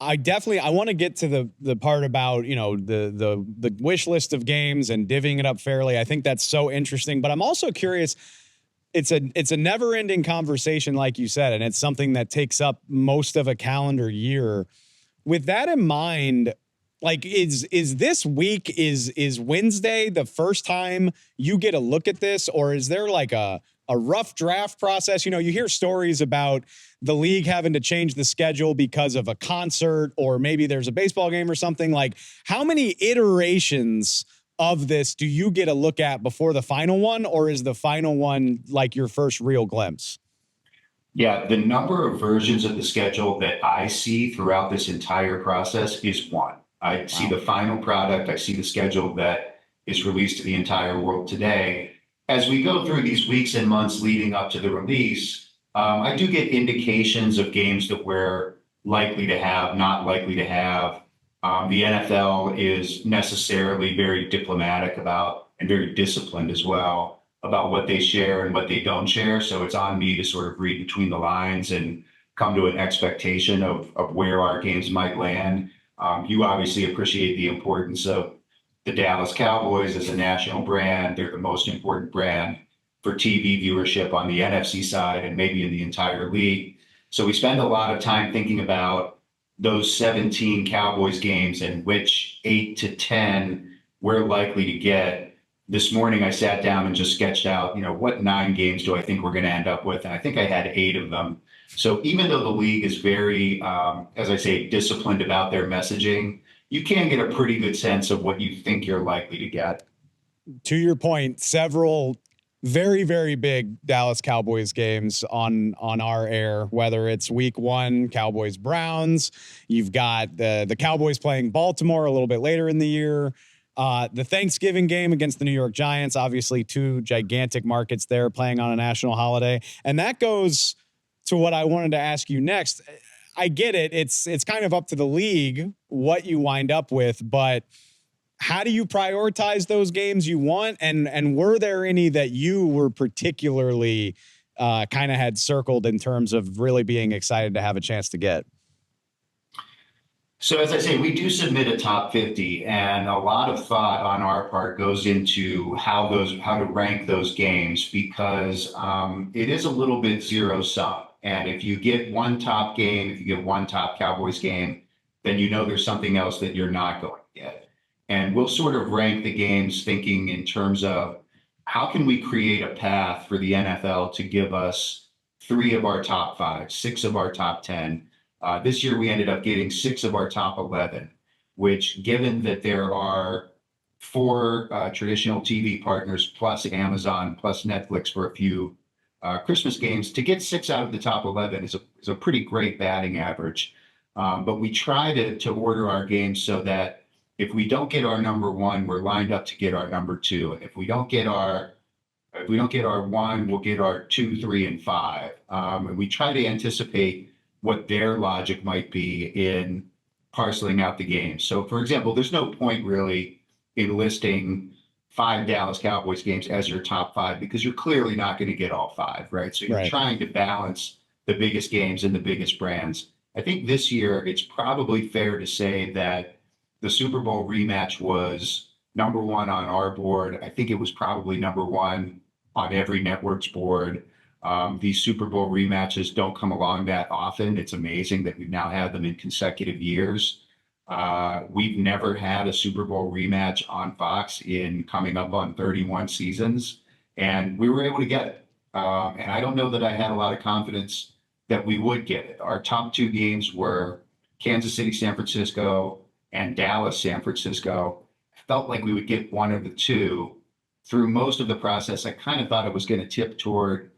I want to get to the part about, the wish list of games and divvying it up fairly. I think that's so interesting, but I'm also curious. It's a never ending conversation, like you said, and it's something that takes up most of a calendar year. With that in mind, like, is this week, is Wednesday the first time you get a look at this, or is there like a rough draft process? You hear stories about the league having to change the schedule because of a concert, or maybe there's a baseball game or something. Like, how many iterations of this do you get a look at before the final one, or is the final one like your first real glimpse? Yeah, the number of versions of the schedule that I see throughout this entire process is one. I see the final product, I see the schedule that is released to the entire world today. As we go through these weeks and months leading up to the release, I do get indications of games that we're likely to have, not likely to have. The NFL is necessarily very diplomatic about, and very disciplined as well, about what they share and what they don't share. So it's on me to sort of read between the lines and come to an expectation of where our games might land. You obviously appreciate the importance of the Dallas Cowboys as a national brand. They're the most important brand for TV viewership on the NFC side and maybe in the entire league. So we spend a lot of time thinking about those 17 Cowboys games and which 8 to 10 we're likely to get. This morning, I sat down and just sketched out, what 9 games do I think we're going to end up with? And I think I had 8 of them. So even though the league is very, as I say, disciplined about their messaging, you can get a pretty good sense of what you think you're likely to get. To your point, several very, very big Dallas Cowboys games on our air, whether it's week 1, Cowboys Browns, you've got the Cowboys playing Baltimore a little bit later in the year. The Thanksgiving game against the New York Giants, obviously 2 gigantic markets there playing on a national holiday. And that goes to what I wanted to ask you next. I get it. It's kind of up to the league what you wind up with, but how do you prioritize those games you want? And were there any that you were particularly kind of had circled in terms of really being excited to have a chance to get? So as I say, we do submit a top 50, and a lot of thought on our part goes into how to rank those games, because it is a little bit zero sum. And if you get one top game, if you get one top Cowboys game, then there's something else that you're not going to get. And we'll sort of rank the games thinking in terms of how can we create a path for the NFL to give us 3 of our top 5, 6 of our top 10. This year, we ended up getting 6 of our top 11, which, given that there are 4 traditional TV partners plus Amazon plus Netflix for a few Christmas games, to get 6 out of the top 11 is a pretty great batting average. But we try to order our games so that if we don't get our number 1, we're lined up to get our number 2. If we don't get our 1, we'll get our 2, 3, and 5. And we try to anticipate what their logic might be in parceling out the games. So, for example, there's no point really in listing 5 Dallas Cowboys games as your top 5, because you're clearly not going to get all 5, right? So you're trying to balance the biggest games and the biggest brands. I think this year it's probably fair to say that the Super Bowl rematch was number 1 on our board. I think it was probably number 1 on every network's board. These Super Bowl rematches don't come along that often. It's amazing that we've now had them in consecutive years. We've never had a Super Bowl rematch on Fox in coming up on 31 seasons, and we were able to get it. And I don't know that I had a lot of confidence that we would get it. Our top 2 games were Kansas City, San Francisco, and Dallas, San Francisco. I felt like we would get one of the 2. Through most of the process, I kind of thought it was going to tip toward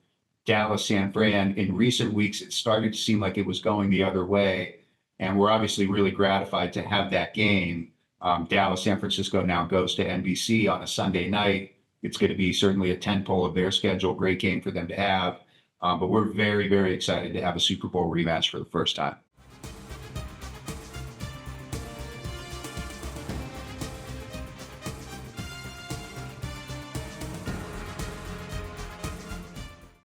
Dallas, San Fran. In recent weeks, it started to seem like it was going the other way. And we're obviously really gratified to have that game. Dallas, San Francisco now goes to NBC on a Sunday night. It's going to be certainly a tentpole of their schedule. Great game for them to have. But we're very, very excited to have a Super Bowl rematch for the first time.